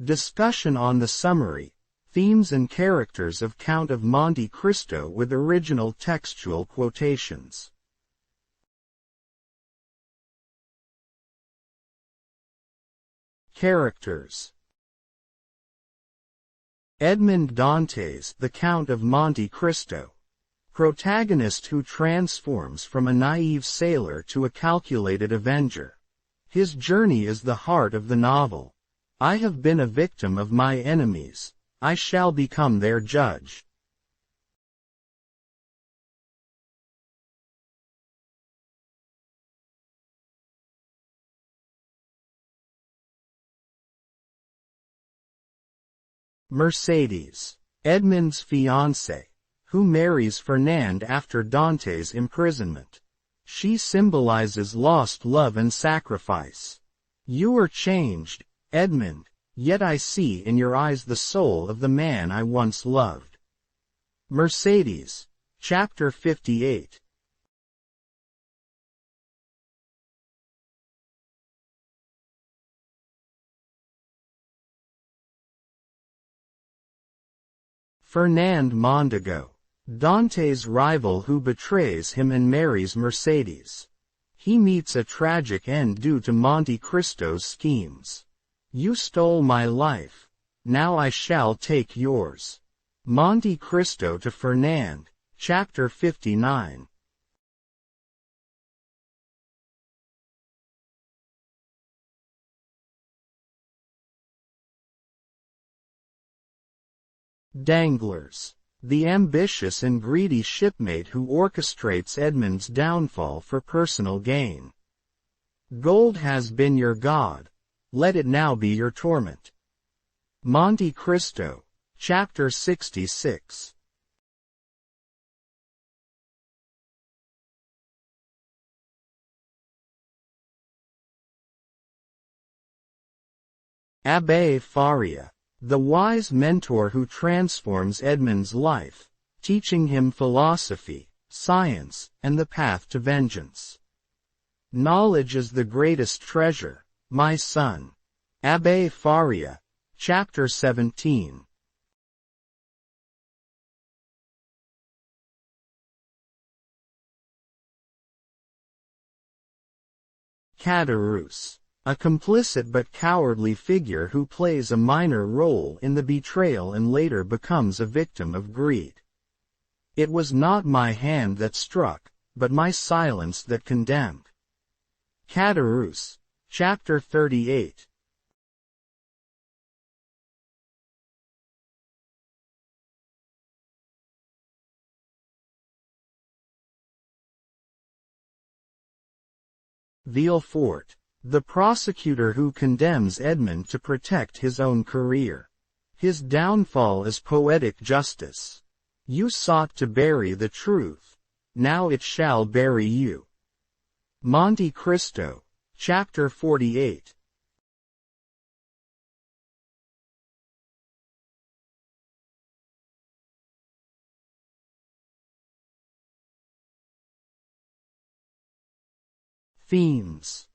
Discussion on the summary, themes and characters of Count of Monte Cristo with original textual quotations. Characters. Edmond Dantes, the Count of Monte Cristo. Protagonist who transforms from a naive sailor to a calculated avenger. His journey is the heart of the novel. I have been a victim of my enemies. I shall become their judge. Mercedes, Edmond's fiancée, who marries Fernand after Dante's imprisonment. She symbolizes lost love and sacrifice. You are changed, Edmond, yet I see in your eyes the soul of the man I once loved. Mercedes, Chapter 58. Fernand Mondego, Dante's rival who betrays him and marries Mercedes. He meets a tragic end due to Monte Cristo's schemes. You stole my life. Now I shall take yours. Monte Cristo to Fernand, Chapter 59. Danglers, the ambitious and greedy shipmate who orchestrates Edmond's downfall for personal gain. Gold has been your god. Let it now be your torment. Monte Cristo, Chapter 66. Abbé Faria, the wise mentor who transforms Edmond's life, teaching him philosophy, science, and the path to vengeance. Knowledge is the greatest treasure, my son. Abbé Faria, Chapter 17. Caderousse, a complicit but cowardly figure who plays a minor role in the betrayal and later becomes a victim of greed. It was not my hand that struck, but my silence that condemned. Caderousse, Chapter 38. Villefort, the prosecutor who condemns Edmond to protect his own career. His downfall is poetic justice. You sought to bury the truth. Now it shall bury you. Monte Cristo, Chapter 48. Themes.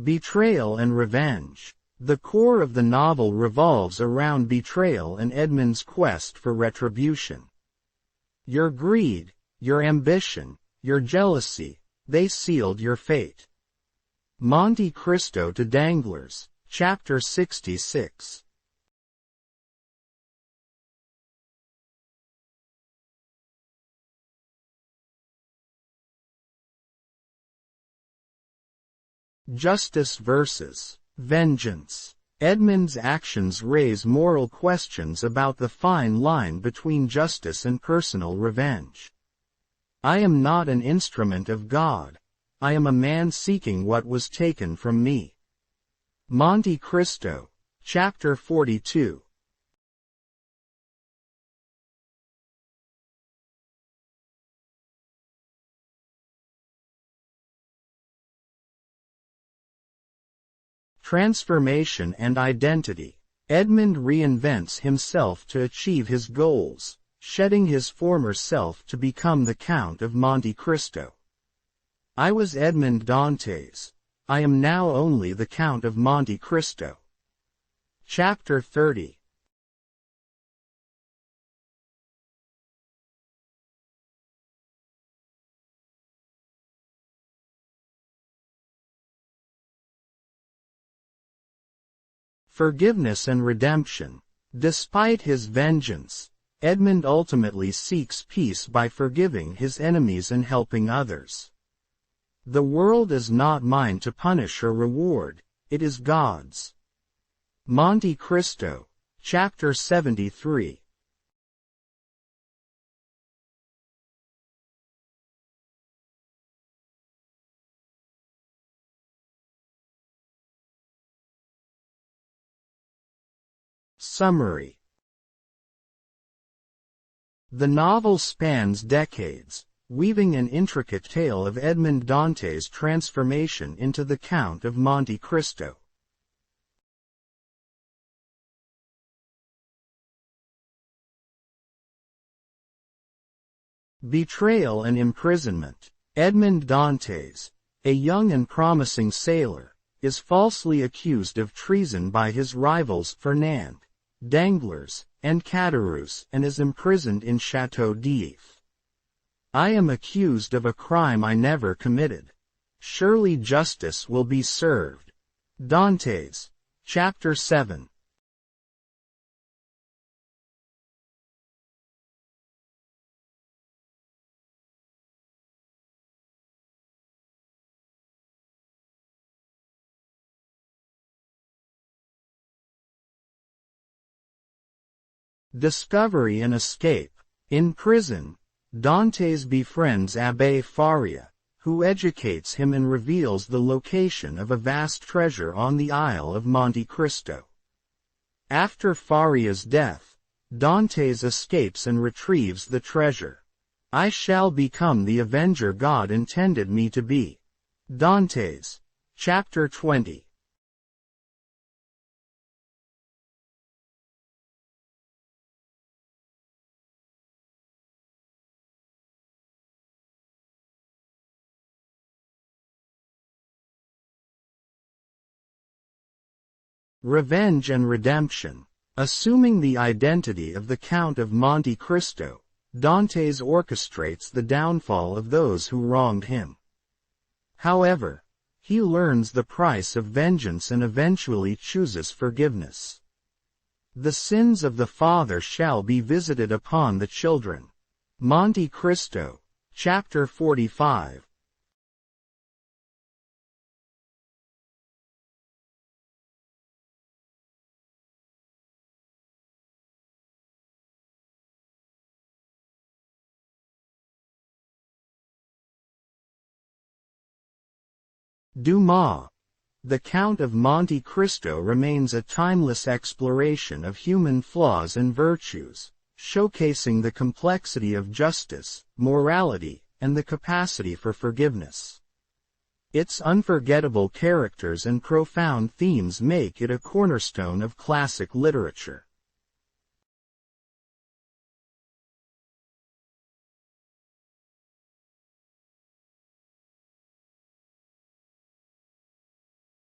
Betrayal and revenge. The core of the novel revolves around betrayal and Edmond's quest for retribution. Your greed, your ambition, your jealousy, they sealed your fate. Monte Cristo to Danglers, Chapter 66. Justice versus vengeance. Edmond's actions raise moral questions about the fine line between justice and personal revenge. I am not an instrument of God. I am a man seeking what was taken from me. Monte Cristo, Chapter 42. Transformation and identity. Edmond reinvents himself to achieve his goals, shedding his former self to become the Count of Monte Cristo. I was Edmond Dantes. I am now only the Count of Monte Cristo. Chapter 30. Forgiveness and redemption. Despite his vengeance, Edmund ultimately seeks peace by forgiving his enemies and helping others. The world is not mine to punish or reward, it is God's. Monte Cristo, Chapter 73. Summary. The novel spans decades, weaving an intricate tale of Edmond Dante's transformation into the Count of Monte Cristo. Betrayal and imprisonment. Edmond Dantes, a young and promising sailor, is falsely accused of treason by his rivals Fernand, Danglars, and Caderousse and is imprisoned in Chateau d'If. I am accused of a crime I never committed. Surely justice will be served. Dantes, Chapter 7. Discovery and escape. In prison, Dantes befriends Abbé Faria, who educates him and reveals the location of a vast treasure on the Isle of Monte Cristo. After Faria's death, Dantes escapes and retrieves the treasure. I shall become the avenger God intended me to be. Dantes, Chapter 20. Revenge and redemption. Assuming the identity of the Count of Monte Cristo, Dantes orchestrates the downfall of those who wronged him. However, he learns the price of vengeance and eventually chooses forgiveness. The sins of the father shall be visited upon the children. Monte Cristo, Chapter 45. Dumas. The Count of Monte Cristo remains a timeless exploration of human flaws and virtues, showcasing the complexity of justice, morality, and the capacity for forgiveness. Its unforgettable characters and profound themes make it a cornerstone of classic literature.